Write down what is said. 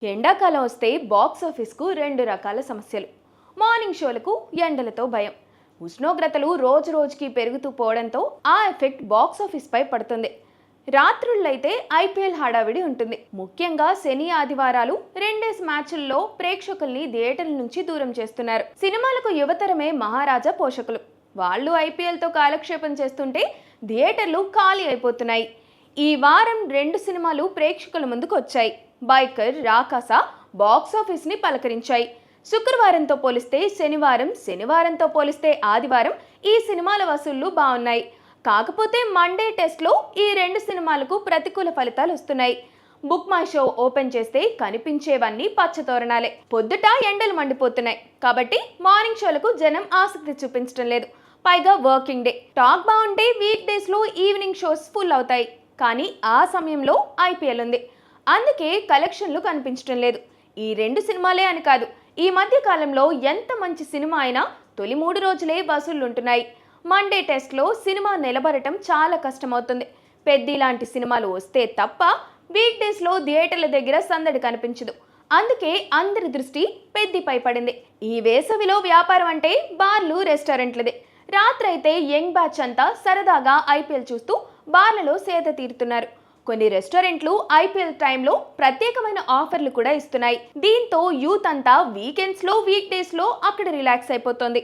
ఎండాకాలం వస్తే బాక్స్ ఆఫీస్కు రెండు రకాల సమస్యలు. మార్నింగ్ షోలకు ఎండలతో భయం. ఉష్ణోగ్రతలు రోజు రోజుకి పెరుగుతూ పోవడంతో ఆ ఎఫెక్ట్ బాక్స్ ఆఫీస్పై పడుతుంది. రాత్రుళ్ళైతే ఐపీఎల్ హడావిడి ఉంటుంది. ముఖ్యంగా శని ఆదివారాలు రెండేసి మ్యాచ్ల్లో ప్రేక్షకుల్ని థియేటర్ల నుంచి దూరం చేస్తున్నారు. సినిమాలకు యువతరమే మహారాజా పోషకులు. వాళ్ళు ఐపీఎల్తో కాలక్షేపం చేస్తుంటే థియేటర్లు ఖాళీ అయిపోతున్నాయి. ఈ వారం రెండు సినిమాలు ప్రేక్షకుల ముందుకు వచ్చాయి. బైకర్, రాకాస బాక్సాఫీస్ ని పలకరించాయి. శుక్రవారంతో పోలిస్తే శనివారం, శనివారంతో పోలిస్తే ఆదివారం ఈ సినిమాల వసూళ్లు బాగున్నాయి. కాకపోతే మండే టెస్ట్లో ఈ రెండు సినిమాలకు ప్రతికూల ఫలితాలు వస్తున్నాయి. బుక్ మై షో ఓపెన్ చేస్తే కనిపించేవన్నీ పచ్చతోరణాలే. పొద్దుట ఎండలు మండిపోతున్నాయి కాబట్టి మార్నింగ్ షోలకు జనం ఆసక్తి చూపించడం లేదు. పైగా వర్కింగ్ డే. టాక్ బాగుంటే వీక్ డేస్ లో ఈవినింగ్ షోస్ ఫుల్ అవుతాయి. కానీ ఆ సమయంలో ఐపీఎల్ ఉంది. అందుకే కలెక్షన్లు కనిపించడం లేదు. ఈ రెండు సినిమాలే అని కాదు, ఈ మధ్య కాలంలో ఎంత మంచి సినిమా అయినా తొలి 3 రోజులే వసూళ్లుంటున్నాయి. మండే టెస్ట్లో సినిమా నిలబడటం చాలా కష్టమవుతుంది. పెద్ది లాంటి సినిమాలు వస్తే తప్ప వీక్ డేస్లో థియేటర్ల దగ్గర సందడి కనిపించదు. అందుకే అందరి దృష్టి పెద్దిపై పడింది. ఈ వేసవిలో వ్యాపారం అంటే బార్లు, రెస్టారెంట్లదే. రాత్రైతే యంగ్ బ్యాచ్ అంతా సరదాగా ఐపీఎల్ చూస్తూ బార్లలో సేద తీరుతున్నారు. కొన్ని రెస్టారెంట్లు ఐపీఎల్ టైంలో ప్రత్యేకమైన ఆఫర్లు కూడా ఇస్తున్నాయి. దీంతో యూత్ అంతా వీకెండ్స్లో, వీక్ డేస్లో అక్కడ రిలాక్స్ అయిపోతుంది.